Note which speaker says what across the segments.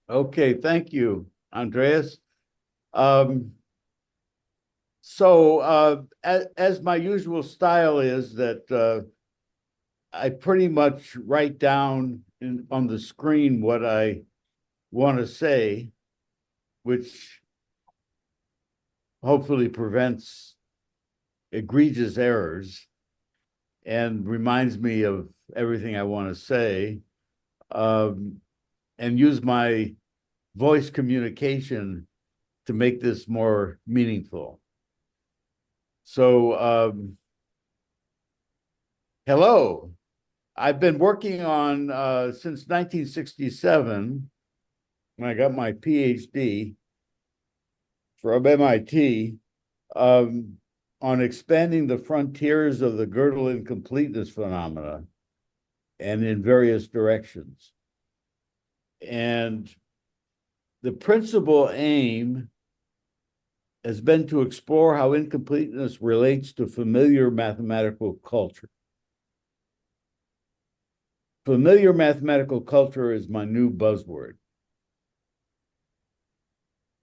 Speaker 1: Okay, thank you, Andreas. Um, as my usual style is that I pretty much write down on the screen what I want to say, which hopefully prevents egregious errors and reminds me of everything I want to say, um, and use my voice communication to make this more meaningful. So, hello. I've been working on since 1967 when I got my PhD from MIT um, on expanding the frontiers of the Gödel incompleteness phenomena and in various directions. And the principal aim has been to explore how incompleteness relates to familiar mathematical culture. Familiar mathematical culture is my new buzzword.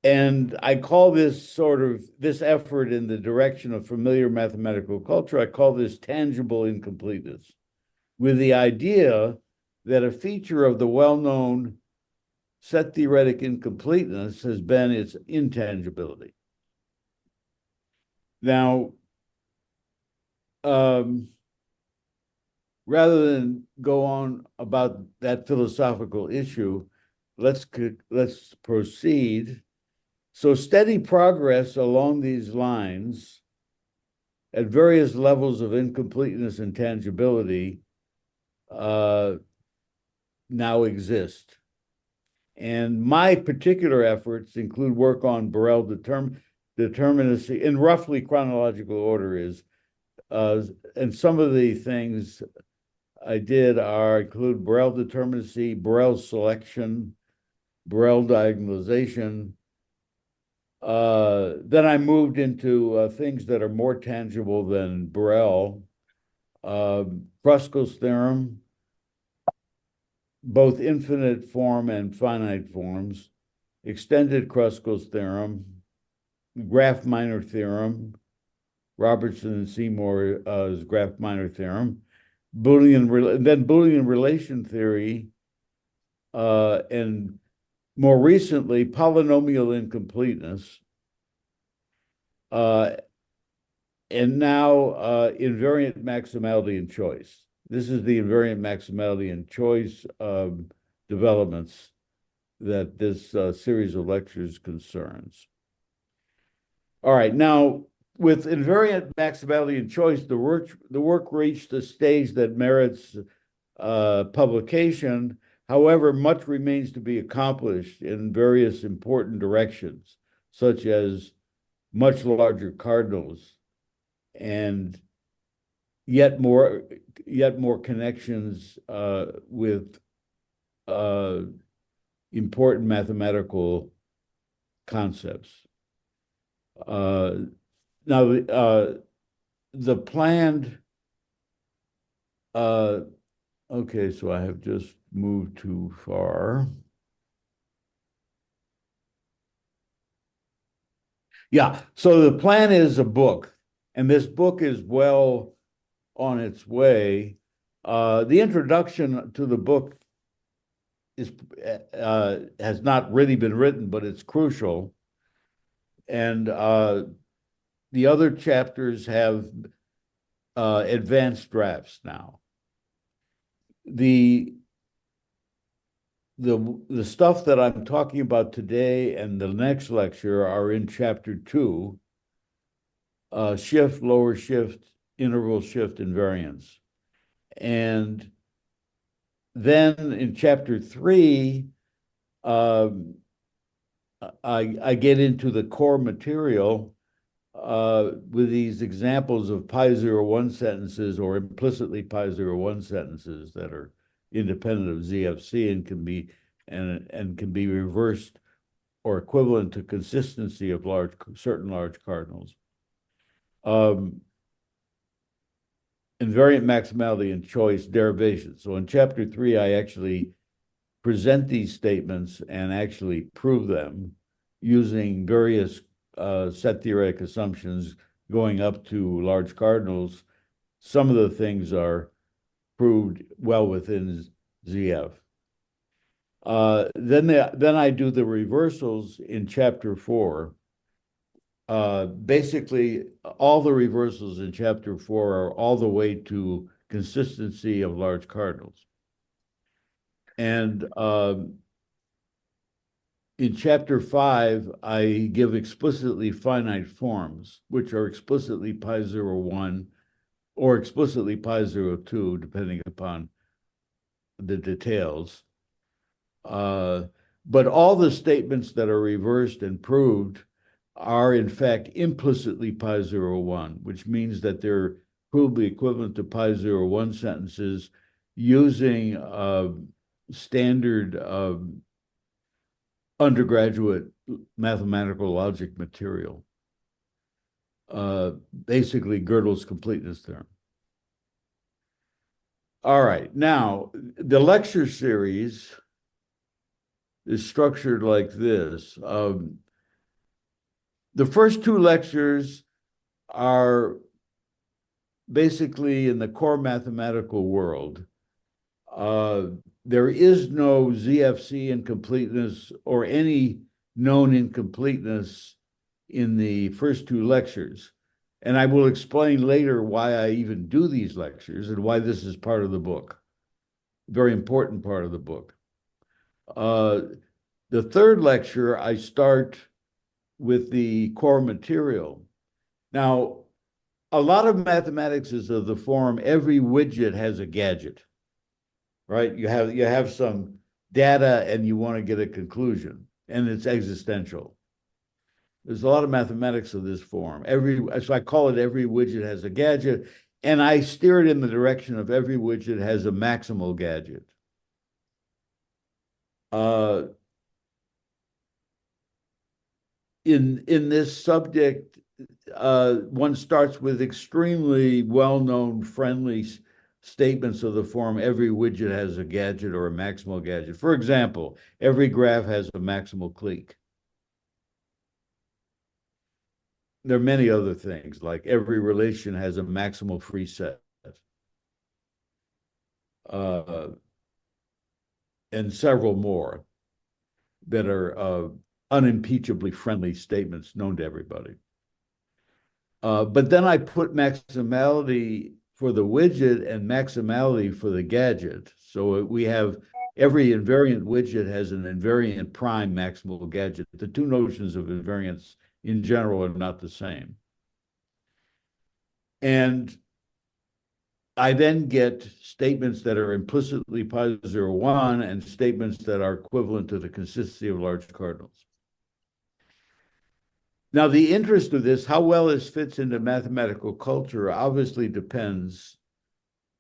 Speaker 1: And I call this effort in the direction of familiar mathematical culture, I call this tangible incompleteness, with the idea that a feature of the well-known set theoretic incompleteness has been its intangibility. Now, rather than go on about that philosophical issue, let's proceed. So steady progress along these lines at various levels of incompleteness and tangibility now exist. And my particular efforts include work on Borel determinacy in roughly chronological order and some of the things I did include Borel determinacy, Borel selection, Borel diagonalization. Then I moved into things that are more tangible than Borel. Kruskal's theorem, both infinite form and finite forms, extended Kruskal's theorem, graph minor theorem, Robertson and Seymour's graph minor theorem, Boolean relation theory, and more recently, polynomial incompleteness, and now invariant maximality and choice. This is the invariant maximality and choice developments that this series of lectures concerns. All right, now with invariant maximality and choice, the work reached a stage that merits publication. However, much remains to be accomplished in various important directions, such as much larger cardinals and yet more connections with important mathematical concepts. Now, the planned, okay, so I have just moved too far. Yeah, so the plan is a book, and this book is well on its way. The introduction to the book is has not really been written, but it's crucial. And the other chapters have advanced drafts now. The stuff that I'm talking about today and the next lecture are in chapter 2, shift, lower shift, interval shift, invariance. And then in chapter 3, I get into the core material with these examples of pi01 sentences or implicitly pi01 sentences that are independent of ZFC and can be reversed or equivalent to consistency of certain large cardinals. Invariant maximality and choice derivation. So in chapter 3, I actually present these statements and actually prove them using various set theoretic assumptions going up to large cardinals. Some of the things are proved well within ZF. Then I do the reversals in chapter 4. Basically, all the reversals in chapter 4 are all the way to consistency of large cardinals. And in chapter 5, I give explicitly finite forms, which are explicitly pi01 or explicitly pi02, depending upon the details. But all the statements that are reversed and proved are in fact implicitly pi01, which means that they're provably equivalent to pi01 sentences using standard undergraduate mathematical logic material, basically Gödel's completeness theorem. All right, now the lecture series is structured like this. The first 2 lectures are basically in the core mathematical world. There is no ZFC incompleteness or any known incompleteness in the first 2 lectures. And I will explain later why I even do these lectures and why this is part of the book, very important part of the book. The 3rd lecture, I start with the core material. Now, a lot of mathematics is of the form, every widget has a gadget, right? You have some data and you want to get a conclusion, and it's existential. There's a lot of mathematics of this form. So I call it every widget has a gadget, and I steer it in the direction of every widget has a maximal gadget. In this subject, one starts with extremely well-known friendly statements of the form, every widget has a gadget or a maximal gadget. For example, every graph has a maximal clique. There are many other things, like every relation has a maximal free set. And several more that are unimpeachably friendly statements known to everybody. But then I put maximality for the widget and maximality for the gadget. So we have every invariant widget has an invariant prime maximal gadget. The 2 notions of invariance in general are not the same. And I then get statements that are implicitly pi01 and statements that are equivalent to the consistency of large cardinals. Now, the interest of this, how well this fits into mathematical culture, obviously depends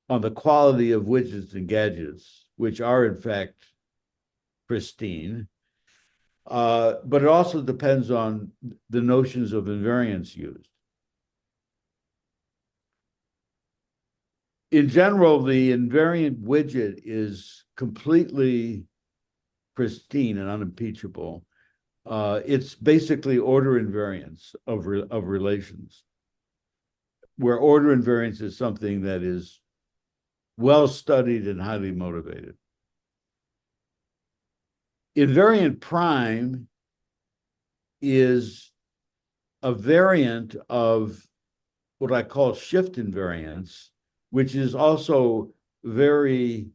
Speaker 1: on the quality of widgets and gadgets, which are in fact pristine. But it also depends on the notions of invariance used. In general, the invariant widget is completely pristine and unimpeachable. It's basically order invariance of relations, where order invariance is something that is well studied and highly motivated. Invariant prime is a variant of what I call shift invariance, which is also very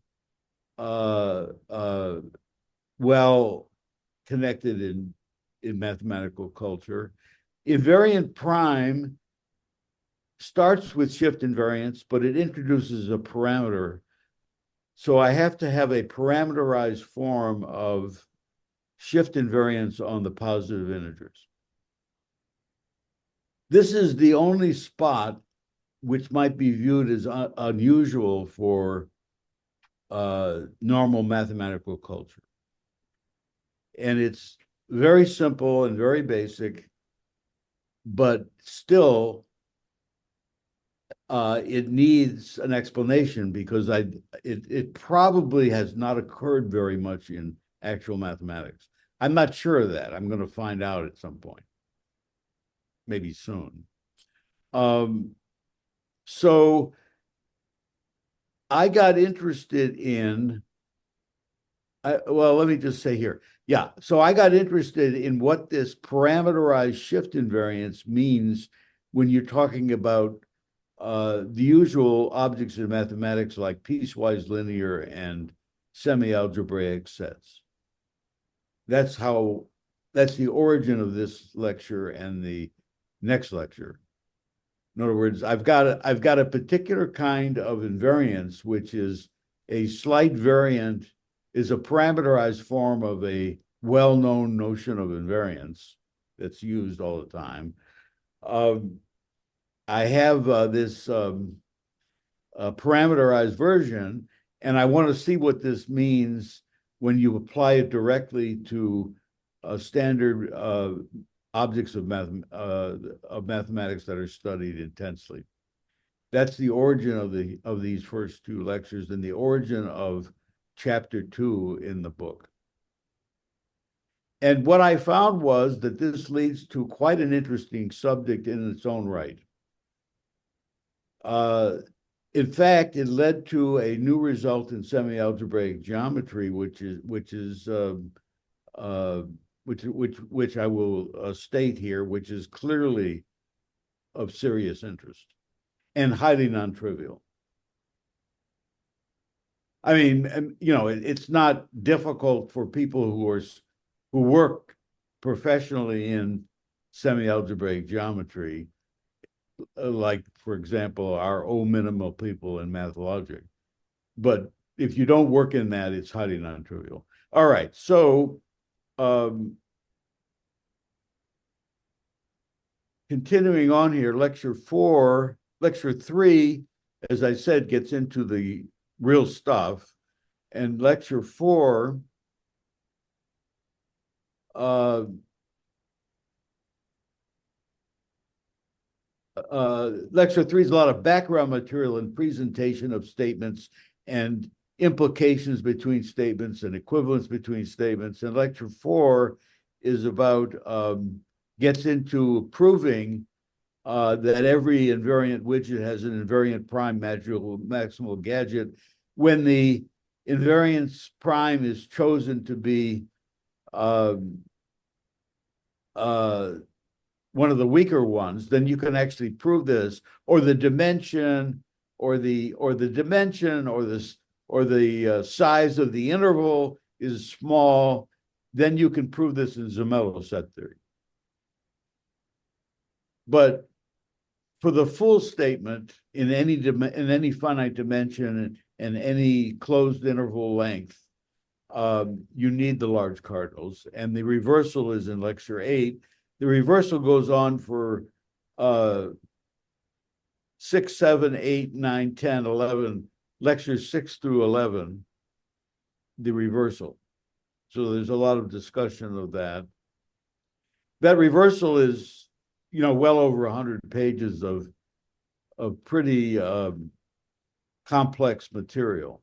Speaker 1: well connected in mathematical culture. Invariant prime starts with shift invariance, but it introduces a parameter. So I have to have a parameterized form of shift invariance on the positive integers. This is the only spot which might be viewed as unusual for normal mathematical culture. And it's very simple and very basic, but still it needs an explanation because it probably has not occurred very much in actual mathematics. I'm not sure of that. I'm going to find out at some point, maybe soon. So I got interested in, well, let me just say here. Yeah, so I got interested in what this parameterized shift invariance means when you're talking about the usual objects in mathematics like piecewise linear and semi-algebraic sets. That's the origin of this lecture and the next lecture. In other words, I've got a particular kind of invariance, which is a slight variant, is a parameterized form of a well-known notion of invariance that's used all the time. I have this parameterized version, and I want to see what this means when you apply it directly to standard objects of mathematics that are studied intensely. That's the origin of these first two lectures and the origin of chapter 2 in the book. And what I found was that this leads to quite an interesting subject in its own right. In fact, it led to a new result in semi-algebraic geometry, which I will state here, which is clearly of serious interest and highly non-trivial. I mean, you know, it's not difficult for people who work professionally in semi-algebraic geometry, like, for example, our O minimal people in math logic. But if you don't work in that, it's highly non-trivial. All right, so continuing on here, lecture 3, as I said, gets into the real stuff. And lecture 4, lecture 3 is a lot of background material and presentation of statements and implications between statements and equivalence between statements. And lecture 4 is about, gets into proving that every invariant widget has an invariant prime maximal gadget when the invariance prime is chosen to be one of the weaker ones, then you can actually prove this, or the dimension, or the size of the interval is small, then you can prove this in Zermelo set theory. But for the full statement in any finite dimension and any closed interval length, you need the large cardinals, and the reversal is in lecture 8. The reversal goes on for 6, 7, 8, 9, 10, 11, lectures 6 through 11, the reversal. So there's a lot of discussion of that. That reversal is, you know, well over 100 pages of pretty complex material.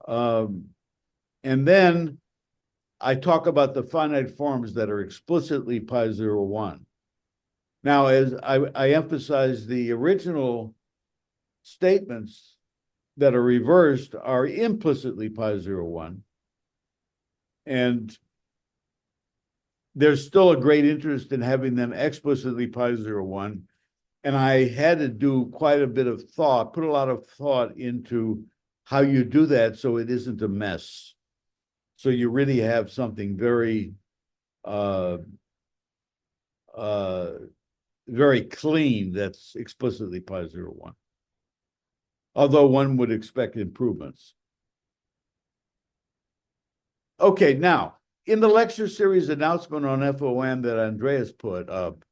Speaker 1: And then I talk about the finite forms that are explicitly pi01. Now, as I emphasize, the original statements that are reversed are implicitly pi01. And there's still a great interest in having them explicitly pi01. And I had to do quite a bit of thought, put a lot of thought into how you do that so it isn't a mess. So you really have something very, very clean that's explicitly pi01. Although one would expect improvements. Okay, now, in the lecture series announcement on FOM that Andreas put up,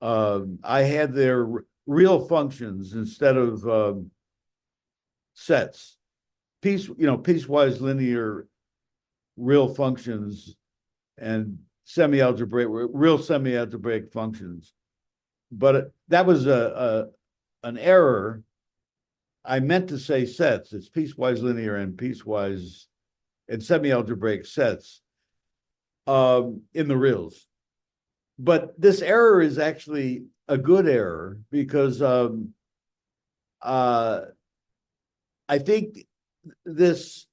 Speaker 1: I had their real functions instead of sets. Piecewise linear real functions and real semi-algebraic functions. But that was a an error, I meant to say sets. It's piecewise linear and piecewise and semi-algebraic sets in the reals. But this error is actually a good error because I think this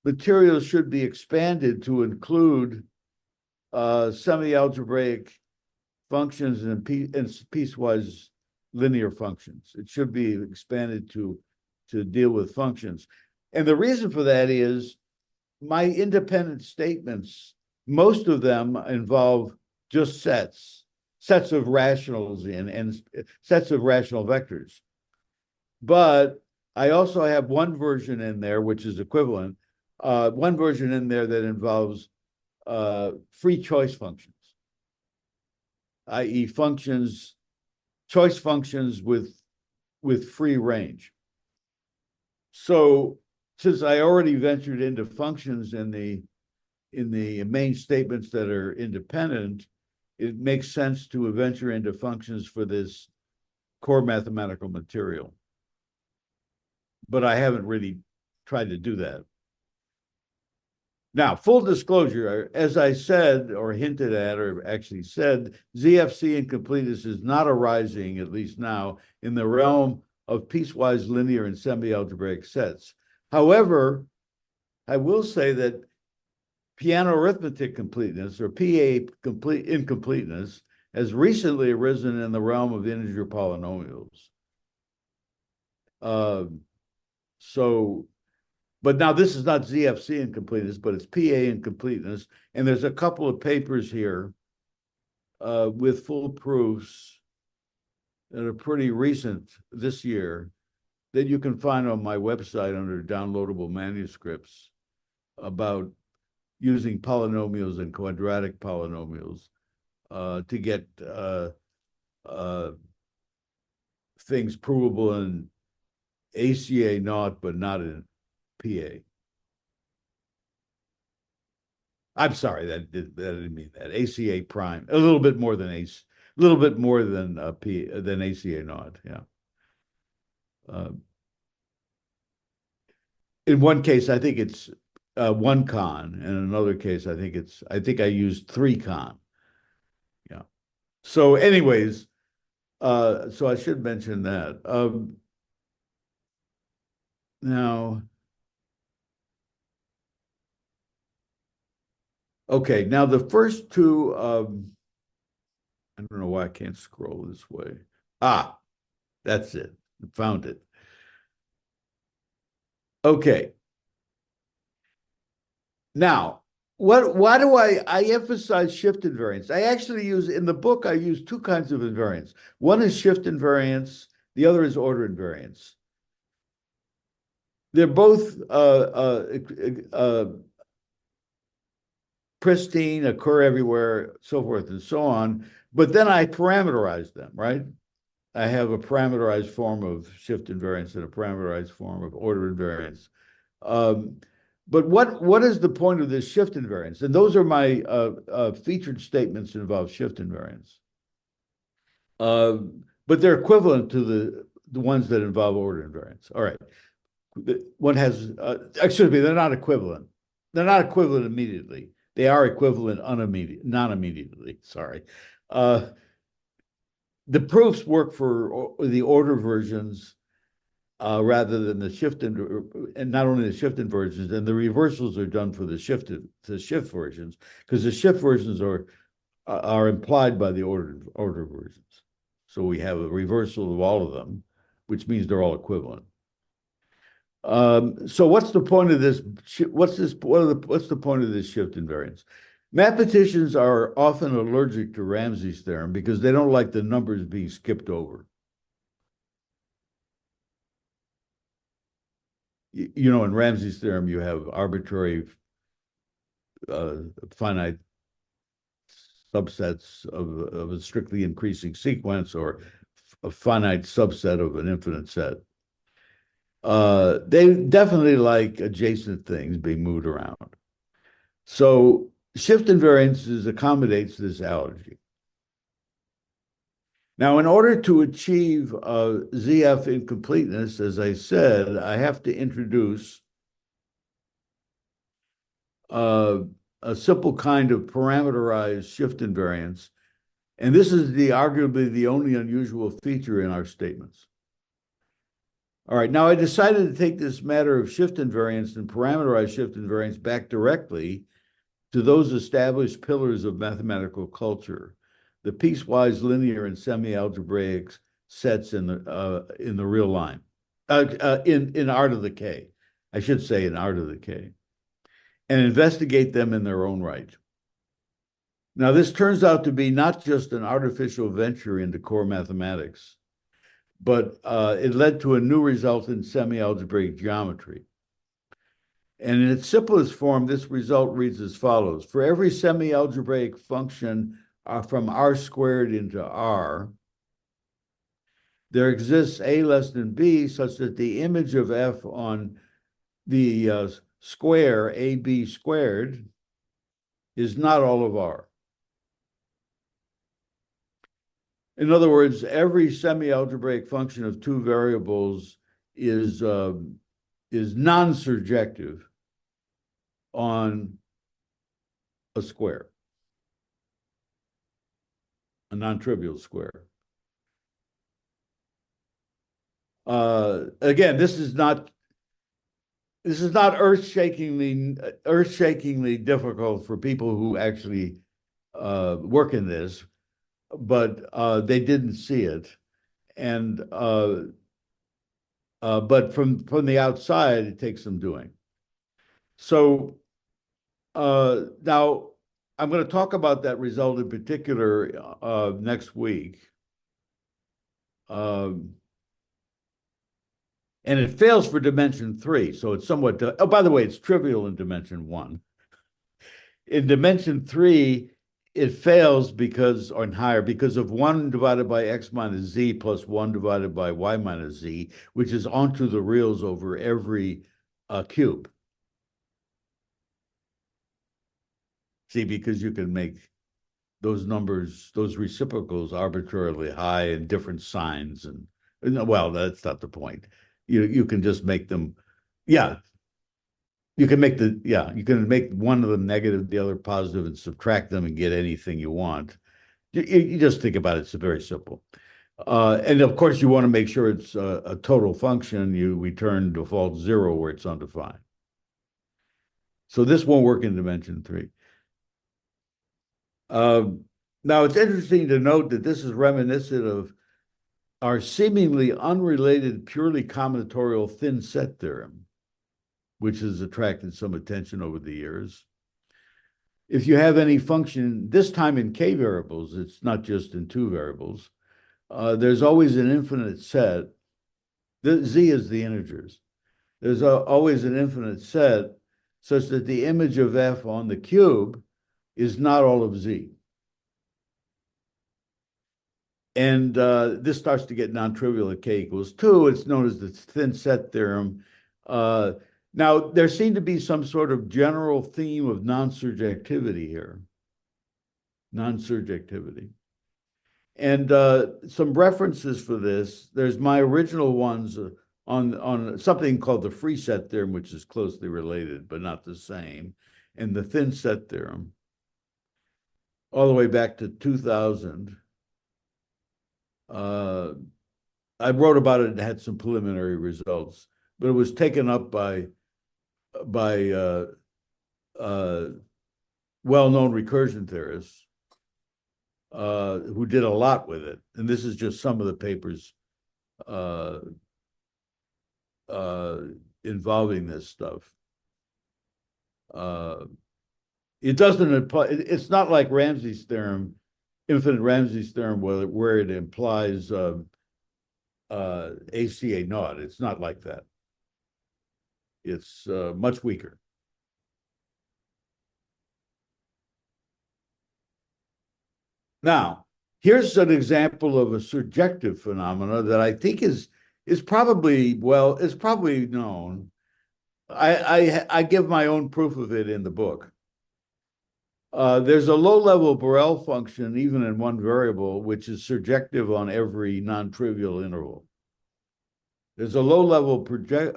Speaker 1: material should be expanded to include semi-algebraic functions and piecewise linear functions. It should be expanded to deal with functions. And the reason for that is my independent statements, most of them involve just sets of rationals and sets of rational vectors. But I also have one version in there, which is equivalent, one version in there that involves free choice functions, i.e. functions, choice functions with free range. So since I already ventured into functions in the main statements that are independent, it makes sense to venture into functions for this core mathematical material. But I haven't really tried to do that. Now, full disclosure, as I said or hinted at or actually said, ZFC incompleteness is not arising, at least now, in the realm of piecewise linear and semi-algebraic sets. However, I will say that piano arithmetic completeness, or PA incompleteness, has recently arisen in the realm of integer polynomials. But now this is not ZFC incompleteness, but it's PA incompleteness. And there's a couple of papers here with full proofs that are pretty recent this year that you can find on my website under downloadable manuscripts about using polynomials and quadratic polynomials to get things provable in ACA naught, but not in PA. I'm sorry, that didn't mean that. ACA prime, a little bit more than a little bit more than than ACA naught. Yeah. In one case, I think it's one con, and in another case, I think I used three con. Yeah. So, anyways, so I should mention that. Now, okay. Now the first two. I don't know why I can't scroll this way. Ah, that's it. Found it. Okay. Now, why do I emphasize shift invariance? I actually use in the book, I use two kinds of invariance. One is shift invariance, the other is order invariance. They're both pristine, occur everywhere, so forth and so on. But then I parameterize them, right? I have a parameterized form of shift invariance and a parameterized form of order invariance. But what is the point of this shift invariance? And those are my featured statements that involve shift invariance. But they're equivalent to the ones that involve order invariance. All right. One has, excuse me, they're not equivalent. They're not equivalent immediately. They are equivalent non-immediately. Sorry. The proofs work for the order versions rather than the shift and not only the shift inversions, and the reversals are done for the shift versions because the shift versions are implied by the order versions. So we have a reversal of all of them, which means they're all equivalent. So what's the point of this? What's the point of this shift invariance? Mathematicians are often allergic to Ramsey's theorem because they don't like the numbers being skipped over. You know, in Ramsey's theorem, you have arbitrary finite subsets of a strictly increasing sequence or a finite subset of an infinite set. They definitely like adjacent things being moved around. So shift invariance accommodates this allergy. Now, in order to achieve ZF incompleteness, as I said, I have to introduce uh, a simple kind of parameterized shift invariance. And this is arguably the only unusual feature in our statements. All right, now I decided to take this matter of shift invariance and parameterized shift invariance back directly to those established pillars of mathematical culture, the piecewise linear and semi-algebraic sets in the real line, in art of the K, I should say in art of the K, and investigate them in their own right. Now, this turns out to be not just an artificial venture into core mathematics, but it led to a new result in semi-algebraic geometry. And in its simplest form, this result reads as follows. For every semi-algebraic function from R squared into R, there exists A less than B such that the image of F on the square AB squared is not all of R. In other words, every semi-algebraic function of two variables is non-surjective on a square, a non-trivial square. Again, this is not earth-shakingly difficult for people who actually work in this, but they didn't see it, and but from the outside, it takes some doing. So now I'm going to talk about that result in particular next week. And it fails for dimension 3, so it's somewhat, oh, by the way, it's trivial in dimension 1. In dimension 3, it fails because, or higher, because of 1 divided by x minus z plus 1 divided by y minus z, which is onto the reals over every cube. See, because you can make those numbers, those reciprocals arbitrarily high and different signs. And well, that's not the point. You can just make them, yeah. You can make one of them negative, the other positive, and subtract them and get anything you want. You just think about it, it's very simple. And of course, you want to make sure it's a total function. You return default 0 where it's undefined. So this won't work in dimension 3. Now, it's interesting to note that this is reminiscent of our seemingly unrelated, purely combinatorial thin set theorem, which has attracted some attention over the years. If you have any function, this time in K variables, it's not just in 2 variables, there's always an infinite set. Z is the integers. There's always an infinite set such that the image of F on the cube is not all of Z. And this starts to get non-trivial at K equals 2. It's known as the thin set theorem. Now, there seemed to be some sort of general theme of non-surjectivity here. Non-surjectivity. And some references for this. There's my original ones on something called the free set theorem, which is closely related, but not the same, and the thin set theorem, all the way back to 2000. I wrote about it and had some preliminary results, but it was taken up by well-known recursion theorists who did a lot with it. And this is just some of the papers involving this stuff. It doesn't apply. It's not like Ramsey's theorem, infinite Ramsey's theorem, where it implies ACA naught. It's not like that. It's much weaker. Now, here's an example of a surjective phenomena that I think is probably, well, it's probably known. I give my own proof of it in the book. There's a low-level Borel function, even in one variable, which is surjective on every non-trivial interval. There's a low-level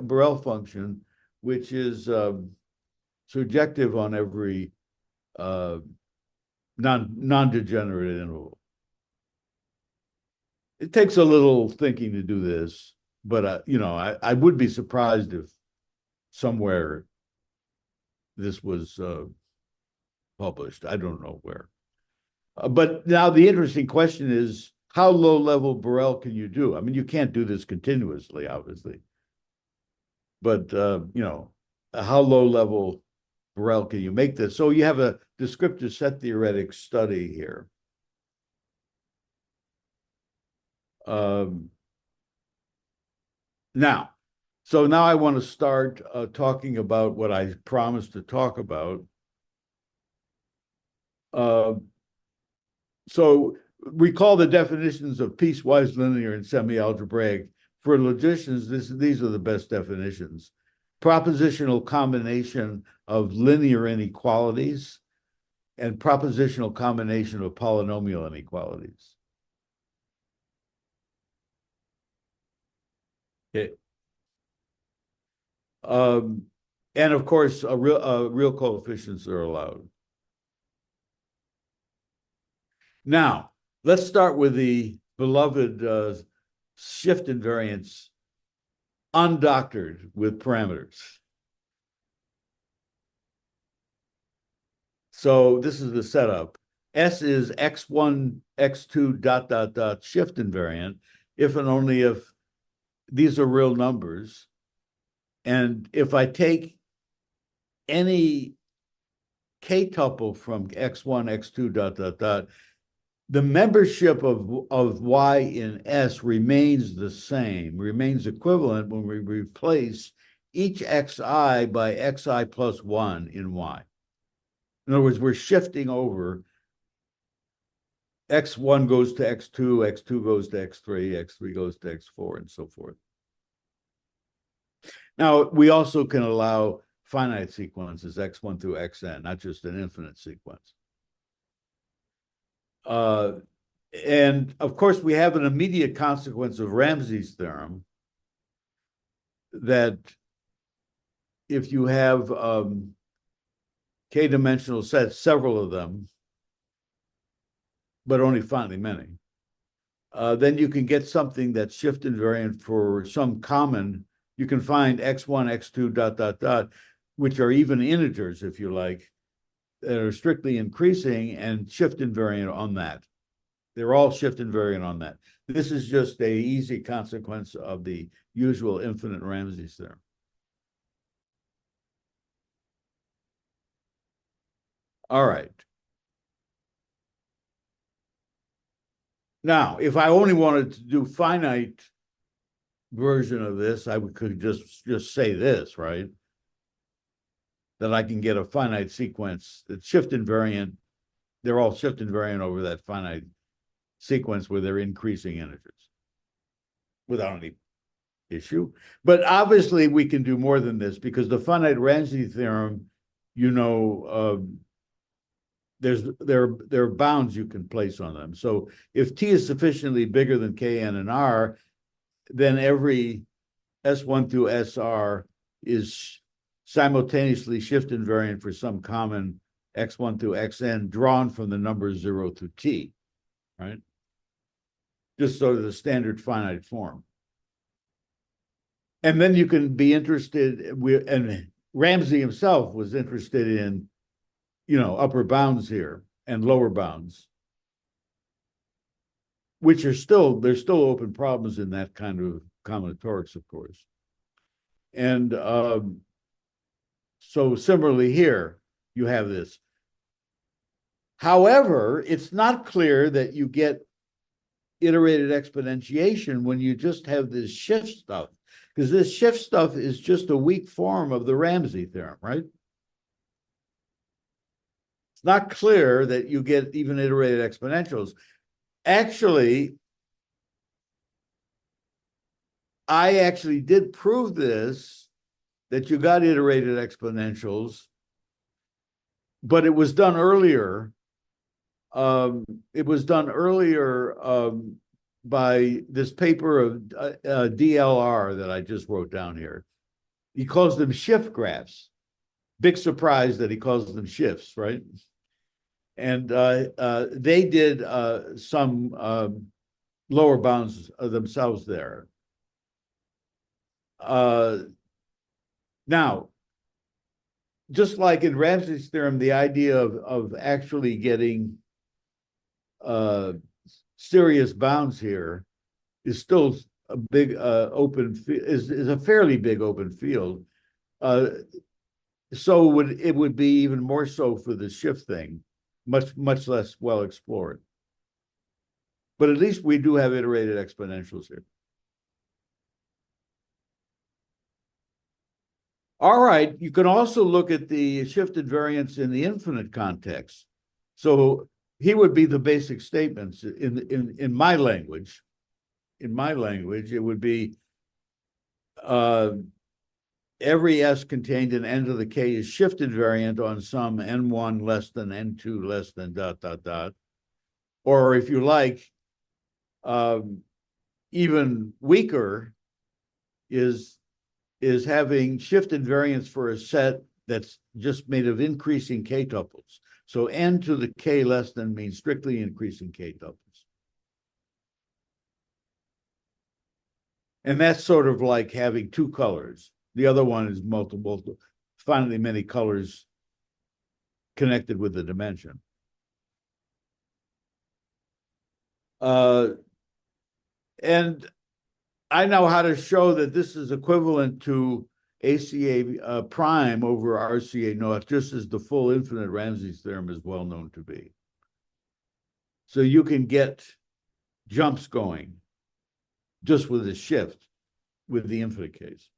Speaker 1: Borel function, which is surjective on every non-degenerate interval. It takes a little thinking to do this, but I would be surprised if somewhere this was published. I don't know where. But now the interesting question is, how low level Borel can you do? I mean, you can't do this continuously, obviously. But how low level Borel can you make this? So you have a descriptive set theoretic study here. Now I want to start talking about what I promised to talk about. So recall the definitions of piecewise linear and semi-algebraic. For logicians, these are the best definitions. Propositional combination of linear inequalities and propositional combination of polynomial inequalities. Okay. And of course, real coefficients are allowed. Now, let's start with the beloved shift invariance undoctored with parameters. So this is the setup. S is x1, x2, ... shift invariant, if and only if these are real numbers. And if I take any k-tuple from x1, x2, ... the membership of y in S remains the same, remains equivalent when we replace each xi by xi plus 1 in y. In other words, we're shifting over. X1 goes to x2, x2 goes to x3, x3 goes to x4, and so forth. Now, we also can allow finite sequences, x1 through xn, not just an infinite sequence. And of course, we have an immediate consequence of Ramsey's theorem that if you have k-dimensional sets, several of them, but only finitely many, then you can get something that's shift invariant for some common. You can find x1, x2, ... which are even integers, if you like, that are strictly increasing and shift invariant on that. They're all shift invariant on that. This is just an easy consequence of the usual infinite Ramsey's theorem. All right. Now, if I only wanted to do finite version of this, I could just say this, right? That I can get a finite sequence that's shift invariant. They're all shift invariant over that finite sequence where they're increasing integers without any issue. But obviously, we can do more than this because the finite Ramsey theorem, there are bounds you can place on them. So if T is sufficiently bigger than Kn and R, then every S1 through SR is simultaneously shift invariant for some common x1 through xn drawn from the numbers 0 through T, right? Just sort of the standard finite form. And then you can be interested, and Ramsey himself was interested in, upper bounds here and lower bounds, which there's still open problems in that kind of combinatorics, of course. And so similarly here, you have this. However, it's not clear that you get iterated exponentiation when you just have this shift stuff, because this shift stuff is just a weak form of the Ramsey theorem, right? It's not clear that you get even iterated exponentials. Actually, I actually did prove this, that you got iterated exponentials but it was done earlier. It was done earlier by this paper of DLR that I just wrote down here. He calls them shift graphs. Big surprise that he calls them shifts, right? And they did some lower bounds themselves there. Now, just like in Ramsey's theorem, the idea of actually getting serious bounds here is still a big open is a fairly big open field. So it would be even more so for the shift thing, much less well explored. But at least we do have iterated exponentials here. All right, you can also look at the shifted variance in the infinite context. So he would be the basic statements in my language. In my language, it would be every S contained in n to the k is shifted variant on some n1 less than n2 less than ... Or if you like, even weaker is having shifted variance for a set that's just made of increasing k tuples. So n to the k less than means strictly increasing k tuples. And that's sort of like having two colors. The other one is multiple, finally many colors connected with the dimension. And I know how to show that this is equivalent to ACA prime over RCA naught, just as the full infinite Ramsey's theorem is well known to be. So you can get jumps going just with a shift with the infinite case.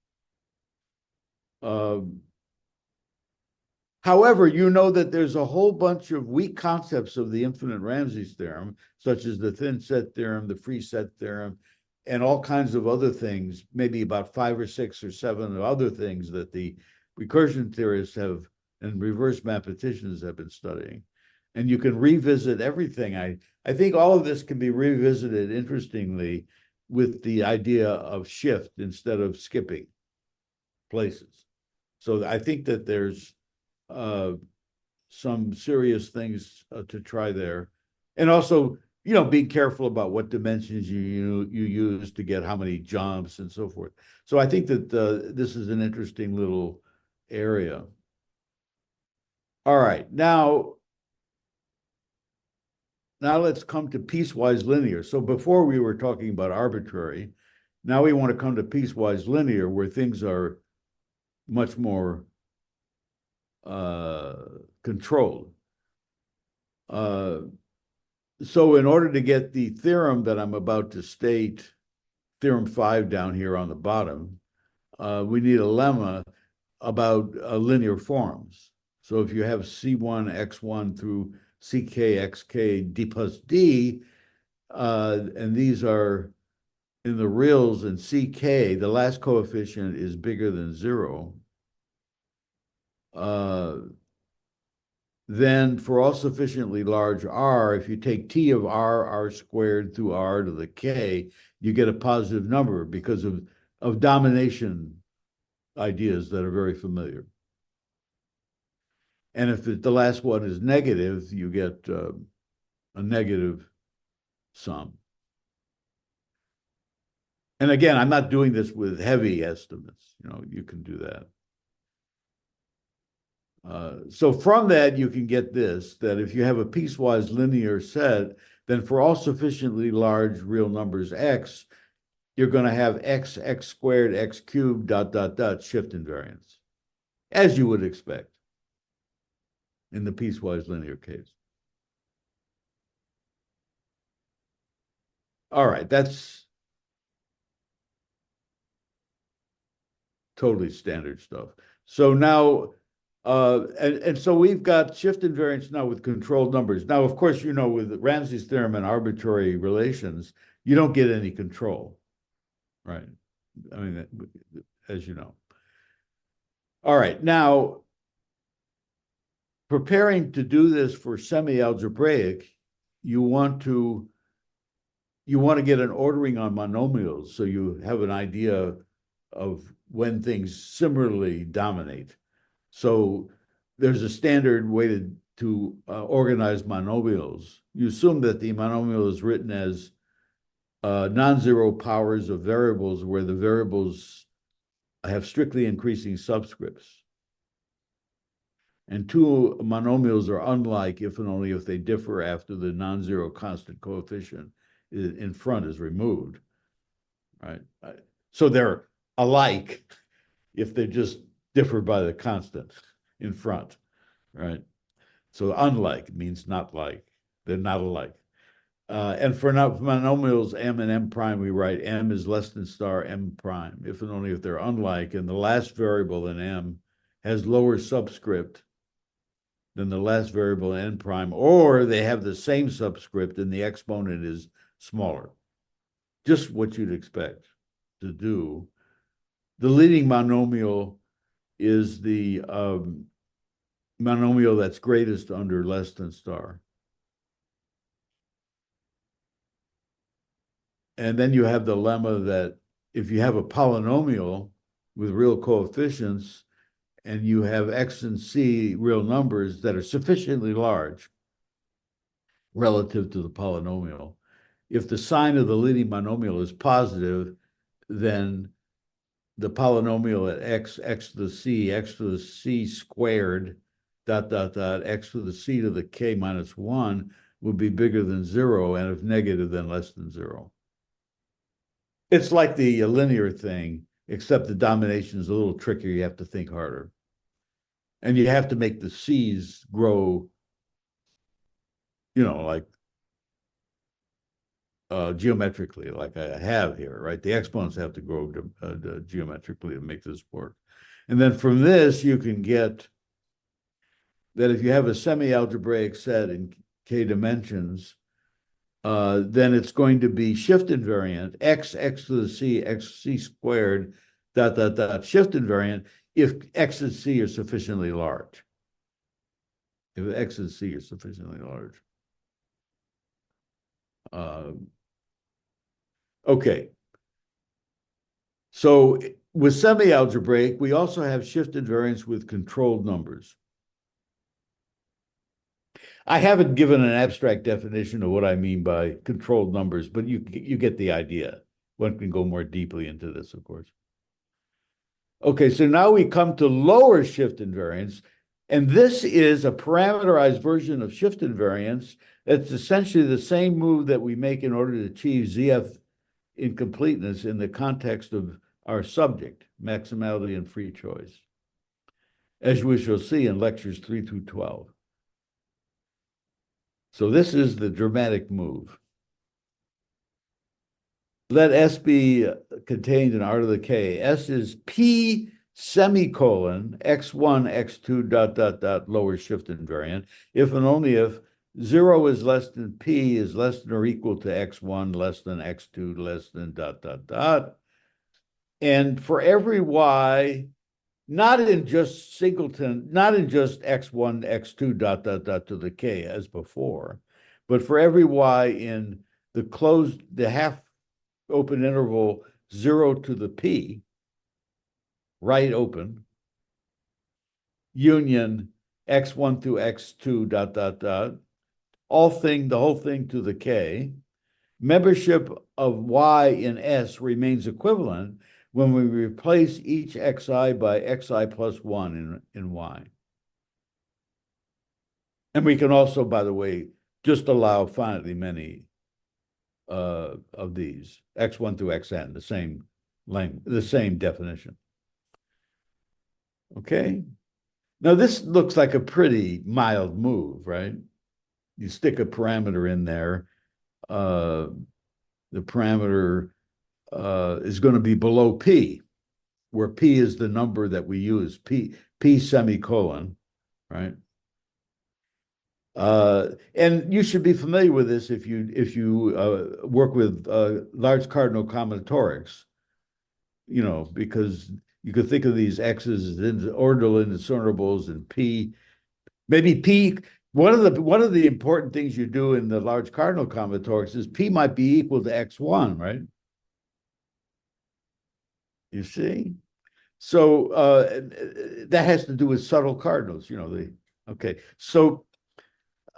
Speaker 1: However, you know that there's a whole bunch of weak concepts of the infinite Ramsey's theorem, such as the thin set theorem, the free set theorem, and all kinds of other things, maybe about 5 or 6 or 7 other things that the recursion theorists have and reverse mathematicians have been studying. And you can revisit everything. I think all of this can be revisited, interestingly, with the idea of shift instead of skipping places. So I think that there's some serious things to try there. And also, being careful about what dimensions you use to get how many jumps and so forth. So I think that this is an interesting little area. All right, now let's come to piecewise linear. So before we were talking about arbitrary, now we want to come to piecewise linear, where things are much more controlled. So in order to get the theorem that I'm about to state, theorem 5 down here on the bottom, we need a lemma about linear forms. So if you have C1, X1 through CK, XK, D plus D, and these are in the reals and CK, the last coefficient is bigger than 0, then for all sufficiently large R, if you take T of R squared through R to the K, you get a positive number because of domination ideas that are very familiar. And if the last one is negative, you get a negative sum. And again, I'm not doing this with heavy estimates. You can do that. So from that, you can get this, that if you have a piecewise linear set, then for all sufficiently large real numbers x, you're going to have x squared, x cubed, ... shift invariance, as you would expect in the piecewise linear case. All right, that's totally standard stuff. So now, and so we've got shift invariance now with controlled numbers. Now, of course, with Ramsey's theorem and arbitrary relations, you don't get any control, right? I mean, as you know. All right, now, preparing to do this for semi-algebraic, you want to get an ordering on monomials so you have an idea of when things similarly dominate. So there's a standard way to organize monomials. You assume that the monomial is written as non-zero powers of variables where the variables have strictly increasing subscripts. And two monomials are unlike if and only if they differ after the non-zero constant coefficient in front is removed, right? So they're alike if they just differ by the constant in front, right? So unlike means not like. They're not alike. And for monomials m and m prime, we write m is less than star m prime, if and only if they're unlike, and the last variable in m has lower subscript than the last variable in n prime, or they have the same subscript and the exponent is smaller. Just what you'd expect to do. The leading monomial is the monomial that's greatest under less than star. And then you have the lemma that if you have a polynomial with real coefficients and you have x and c real numbers that are sufficiently large relative to the polynomial, if the sign of the leading monomial is positive, then the polynomial at x to the c squared, x to the c to the k minus 1 would be bigger than 0, and if negative, then less than 0. It's like the linear thing, except the domination is a little trickier. You have to think harder. And you have to make the c's grow, like geometrically, like I have here, right? The exponents have to grow geometrically to make this work. And then from this, you can get that if you have a semi-algebraic set in k dimensions, then it's going to be shift invariant, x to the c, c squared, shift invariant, if x and c are sufficiently large. If x and c are sufficiently large. Okay. So with semi-algebraic, we also have shift invariance with controlled numbers. I haven't given an abstract definition of what I mean by controlled numbers, but you get the idea. One can go more deeply into this, of course. Okay, so now we come to lower shift invariance, and this is a parameterized version of shift invariance. It's essentially the same move that we make in order to achieve ZF incompleteness in the context of our subject, maximality and free choice, as we shall see in lectures 3 through 12. So this is the dramatic move. Let S be contained in R to the K. S is P semicolon X1, X2, lower shift invariant, if and only if 0 is less than P is less than or equal to X1, less than X2, less than ... And for every Y, not in just singleton, not in just X1, X2, to the K as before, but for every Y in the half open interval 0 to the P, right open, union X1 through X2, the whole thing to the K, membership of Y in S remains equivalent when we replace each xi by xi plus 1 in Y. And we can also, by the way, just allow finitely many of these, x1 through xn, the same definition. Okay. Now this looks like a pretty mild move, right? You stick a parameter in there. The parameter is going to be below P, where P is the number that we use, P semicolon, right? And you should be familiar with this if you work with large cardinal combinatorics, because you could think of these x's as ordinal indiscernibles and P Maybe P, one of the important things you do in the large cardinal combinatorics is P might be equal to X1, right? You see? So that has to do with subtle cardinals, okay. So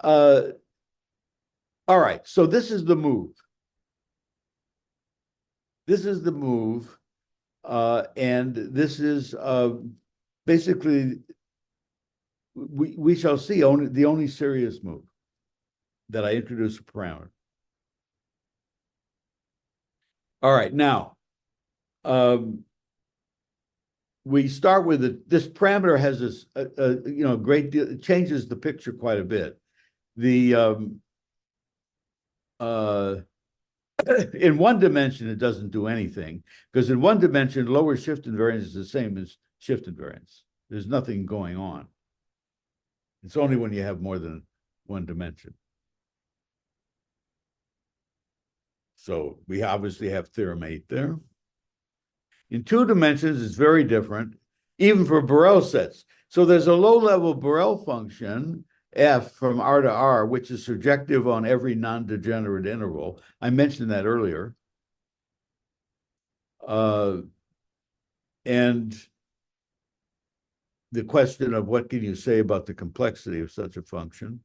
Speaker 1: all right, so this is the move. This is the move, and this is basically we shall see the only serious move that I introduce a parameter. All right, now we start with this parameter has this great deal, it changes the picture quite a bit. The in one dimension, it doesn't do anything because in one dimension, lower shift invariance is the same as shift invariance. There's nothing going on. It's only when you have more than one dimension. So we obviously have theorem 8 there. In two dimensions, it's very different, even for Borel sets. So there's a low-level Borel function, f from R to R, which is surjective on every non-degenerate interval. I mentioned that earlier. And the question of what can you say about the complexity of such a function?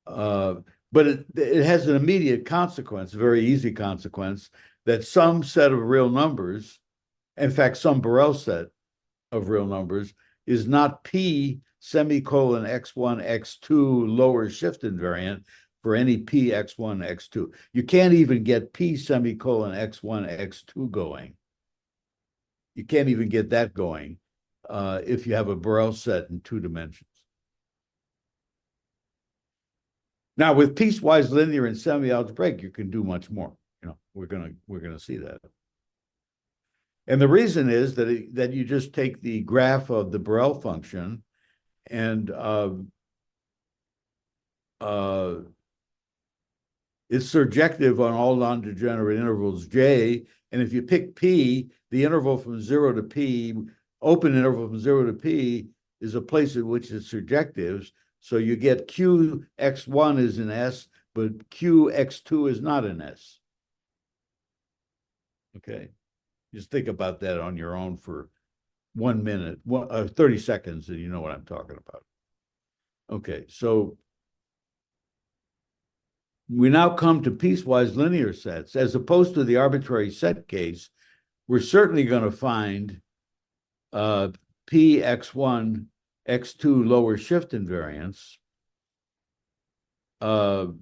Speaker 1: But it has an immediate consequence, a very easy consequence, that some set of real numbers, in fact, some Borel set of real numbers, is not P semicolon X1, X2 lower shift invariant for any P X1, X2. You can't even get P semicolon X1, X2 going. You can't even get that going if you have a Borel set in two dimensions. Now, with piecewise linear and semi-algebraic, you can do much more. We're gonna see that. And the reason is that you just take the graph of the Borel function and it's surjective on all non-degenerate intervals J. And if you pick P, the interval from 0 to P, open interval from 0 to P, is a place in which it's surjectives. So you get QX1 is in S, but QX2 is not in S. Okay. Just think about that on your own for 1 minute, 30 seconds, and you know what I'm talking about. Okay, so we now come to piecewise linear sets. As opposed to the arbitrary set case, we're certainly going to find Px1, x2 lower shift invariance. But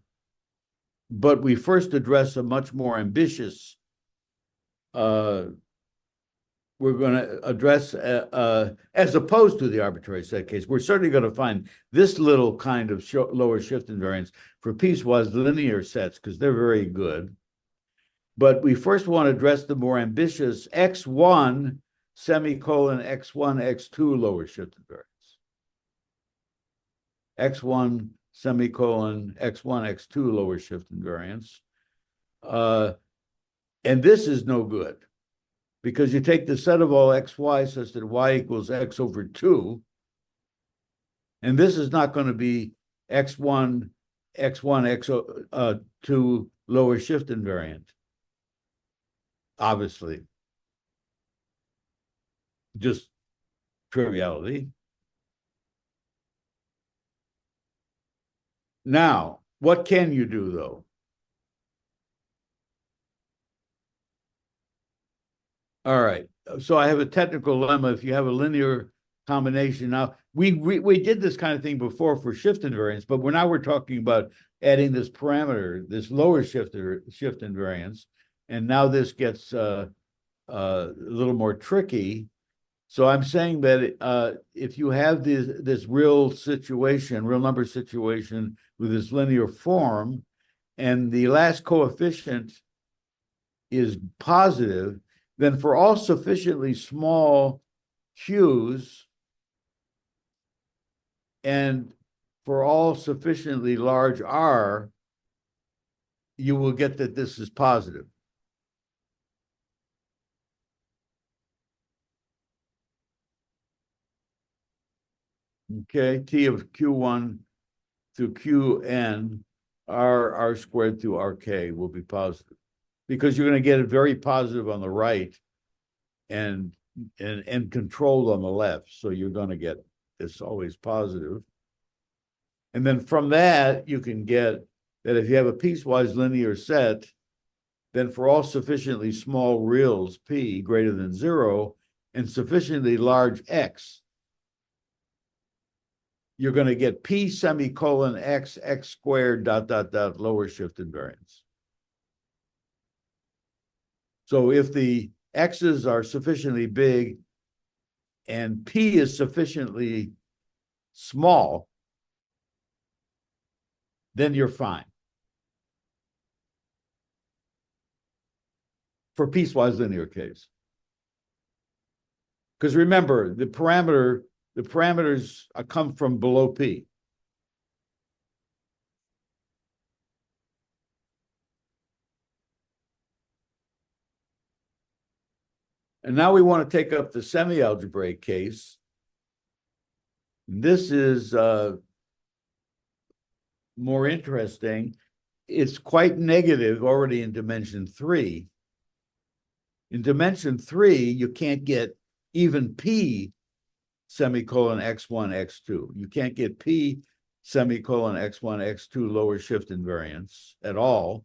Speaker 1: we first address a much more ambitious we're going to address, as opposed to the arbitrary set case, we're certainly going to find this little kind of lower shift invariance for piecewise linear sets because they're very good. But we first want to address the more ambitious X1 semicolon X1, X2 lower shift invariance. X1 semicolon X1, X2 lower shift invariance. And this is no good, because you take the set of all xy such that y equals x over 2, and this is not going to be x1, x2 lower shift invariant, obviously. Just triviality. Now, what can you do, though? All right. So I have a technical lemma. If you have a linear combination, now we did this kind of thing before for shift invariance, but we're talking about adding this parameter, this lower shift invariance, and now this gets a little more tricky. So I'm saying that if you have this real number situation with this linear form, and the last coefficient is positive, then for all sufficiently small q's and for all sufficiently large r, you will get that this is positive. Okay, T of Q1 through Qn, R squared through RK will be positive because you're going to get it very positive on the right and controlled on the left. So you're going to get this always positive. And then from that, you can get that if you have a piecewise linear set, then for all sufficiently small reals, P greater than 0, and sufficiently large X, you're going to get P semicolon X squared dot lower shift invariance. So if the X's are sufficiently big and P is sufficiently small, then you're fine. For piecewise linear case. Because remember, the parameters come from below P. And now we want to take up the semi-algebraic case. This is more interesting. It's quite negative already in dimension 3. In dimension 3, you can't get even P semicolon X1, X2. You can't get P semicolon X1, X2 lower shift invariance at all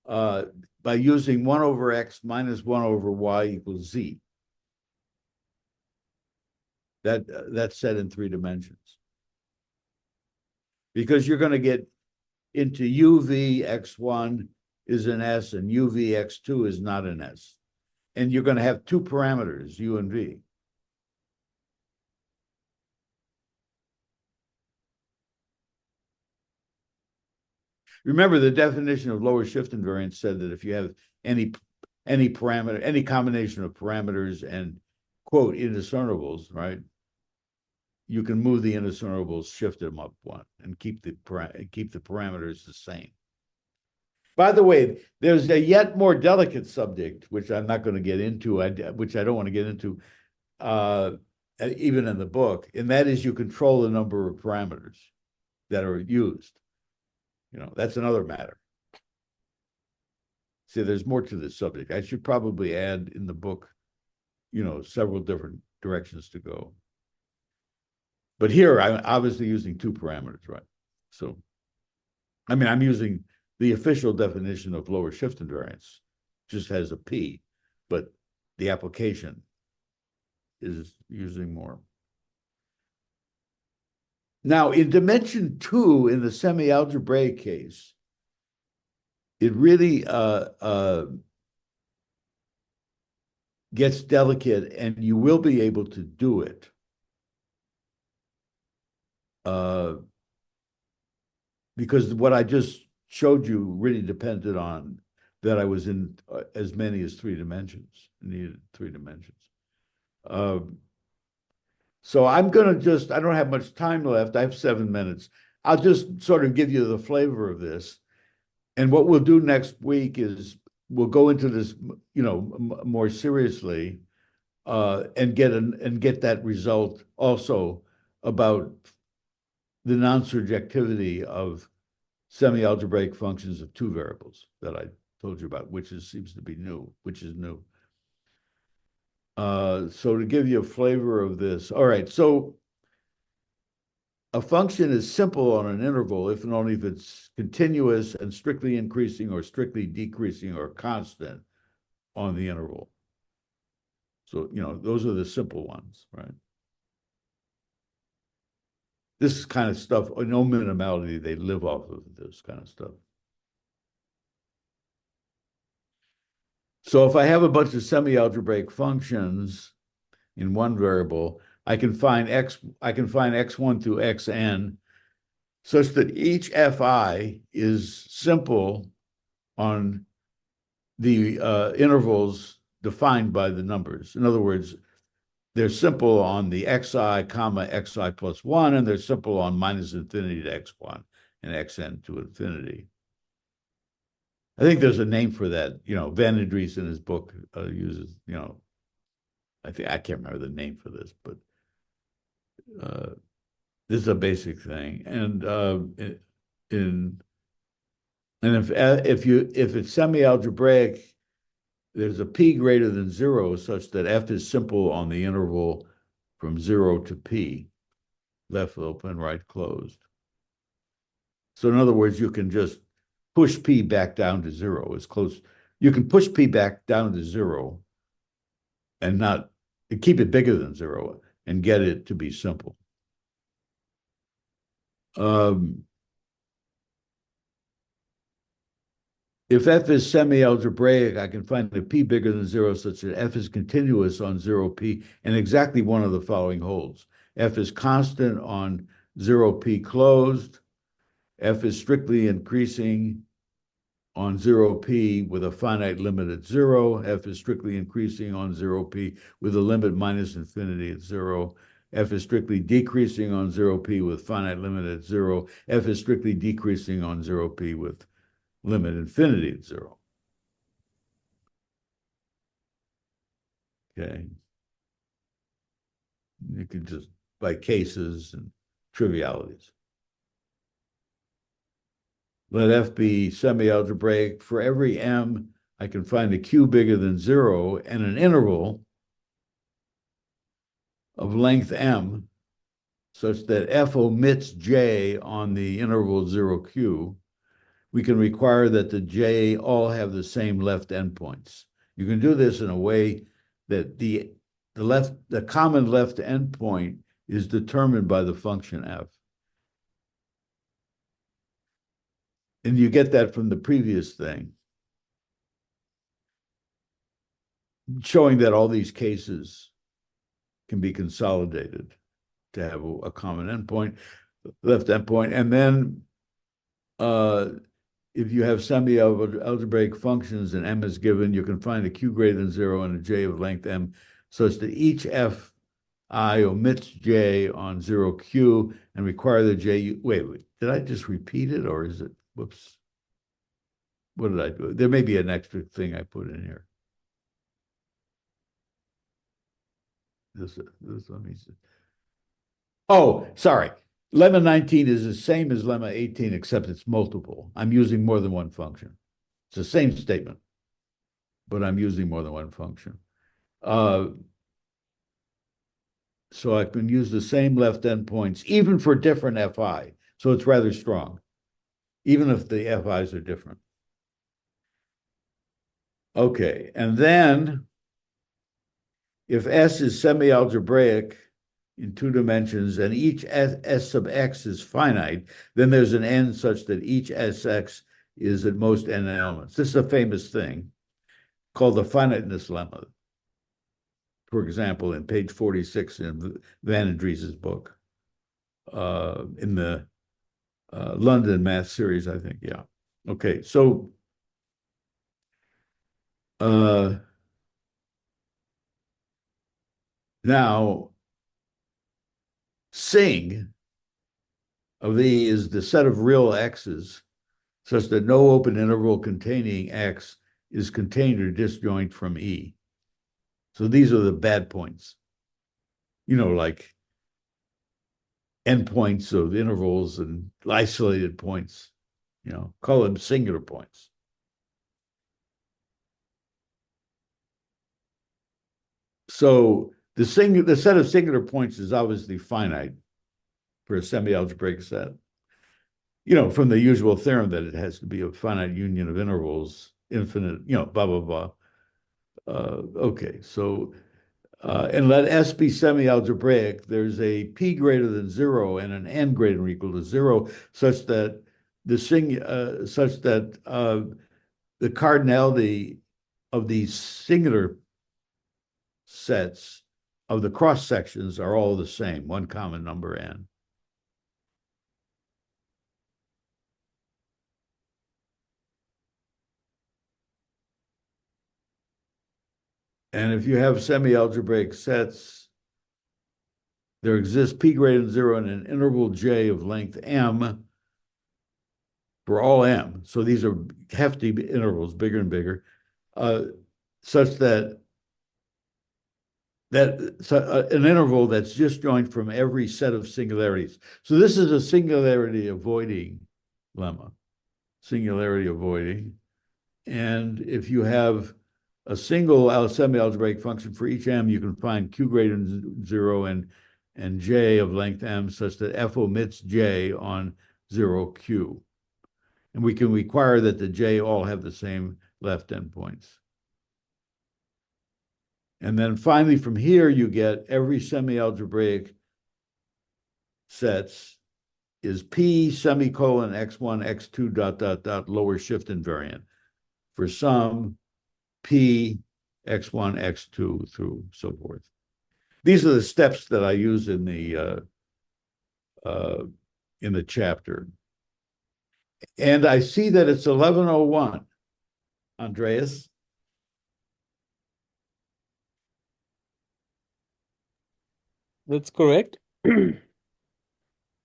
Speaker 1: by using 1 over X minus 1 over Y equals Z. That's set in 3 dimensions. Because you're going to get into UV X1 is an S and UV X2 is not an S. And you're going to have 2 parameters, U and V. Remember, the definition of lower shift invariance said that if you have any parameter, any combination of parameters and quote indiscernibles, right? You can move the indiscernibles, shift them up 1, and keep the parameters the same. By the way, there's a yet more delicate subject, which I'm not going to get into, which I don't want to get into, even in the book, and that is you control the number of parameters that are used. That's another matter. See, there's more to this subject. I should probably add in the book, several different directions to go. But here, I'm obviously using 2 parameters, right? So, I mean, I'm using the official definition of lower shift invariance, just has a P, but the application is using more. Now, in dimension 2, in the semi-algebraic case, it really gets delicate, and you will be able to do it. Because what I just showed you really depended on that I was in as many as 3 dimensions, needed 3 dimensions. So I'm going to I don't have much time left. I have 7 minutes. I'll just sort of give you the flavor of this. And what we'll do next week is we'll go into this, more seriously, and get that result also about the non-surjectivity of semi-algebraic functions of 2 variables that I told you about, which seems to be new, which is new. So to give you a flavor of this, all right, so a function is simple on an interval if and only if it's continuous and strictly increasing or strictly decreasing or constant on the interval. So, those are the simple ones, right? This is kind of stuff, no minimality, they live off of this kind of stuff. So if I have a bunch of semi-algebraic functions in 1 variable, I can find x1 through xn such that each fi is simple on the intervals defined by the numbers. In other words, they're simple on the xi, comma, xi plus 1, and they're simple on minus infinity to x1 and xn to infinity. I think there's a name for that. Van Idries in his book uses, I can't remember the name for this, but Uh, this is a basic thing, and in and if it's semi-algebraic, there's a p greater than 0 such that f is simple on the interval from 0 to p, left open, right closed. So in other words, you can just push p back down to 0 as close. You can push p back down to 0 and not keep it bigger than 0 and get it to be simple. Um, if f is semi-algebraic, I can find a p bigger than 0 such that f is continuous on 0p, and exactly one of the following holds. F is constant on 0p closed. F is strictly increasing on 0p with a finite limit at 0. F is strictly increasing on 0p with a limit minus infinity at 0. F is strictly decreasing on 0p with finite limit at 0. F is strictly decreasing on 0p with limit infinity at 0. Okay. You can just, by cases and trivialities. Let F be semi-algebraic. For every M, I can find a Q bigger than 0 and an interval of length M such that F omits J on the interval 0Q. We can require that the J all have the same left endpoints. You can do this in a way that the common left endpoint is determined by the function F. And you get that from the previous thing, showing that all these cases can be consolidated to have a common endpoint, left endpoint. And then if you have semi-algebraic functions and M is given, you can find a Q greater than 0 and a J of length M such that each Fi omits J on 0Q and require the J. Wait, did I just repeat it or is it, whoops. What did I do? There may be an extra thing I put in here. Let me see. Oh, sorry. Lemma 19 is the same as lemma 18, except it's multiple. I'm using more than one function. It's the same statement, but I'm using more than one function. So I can use the same left endpoints, even for different Fi. So it's rather strong, even if the Fi's are different. Okay, and then if S is semi-algebraic in 2 dimensions and each S sub x is finite, then there's an n such that each Sx is at most n elements. This is a famous thing called the finiteness lemma. For example, in page 46 in Van Andries's book, in the London math series, I think. Yeah. Okay. So now Sing of E is the set of real x's such that no open interval containing x is contained or disjoint from E. So these are the bad points, like endpoints of intervals and isolated points, call them singular points. So the set of singular points is obviously finite for a semi-algebraic set. From the usual theorem that it has to be a finite union of intervals, infinite, blah, blah, blah. Okay, so, and let S be semi-algebraic, there's a P greater than 0 and an N greater than or equal to 0, such that the cardinality of these singular sets of the cross sections are all the same, one common number N. And if you have semi-algebraic sets, there exists P greater than 0 and an interval J of length M for all M. So these are hefty intervals, bigger and bigger, such that an interval that's disjoint from every set of singularities. So this is a singularity avoiding lemma, singularity avoiding. And if you have a single semi-algebraic function for each m, you can find q greater than 0 and j of length m such that f omits j on 0q. And we can require that the j all have the same left endpoints. And then finally, from here, you get every semi-algebraic sets is p semicolon x1, x2, dot, dot, dot, lower shift invariant for some p x1, x2 through so forth. These are the steps that I use in the chapter. And I see that it's 11:01, Andreas.
Speaker 2: That's correct.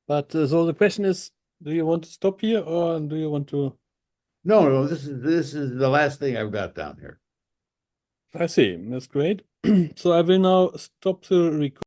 Speaker 2: But so the question is, do you want to stop here or do you want to?
Speaker 1: No, this is the last thing I've got down here.
Speaker 2: I see. That's great. So I will now stop the recording.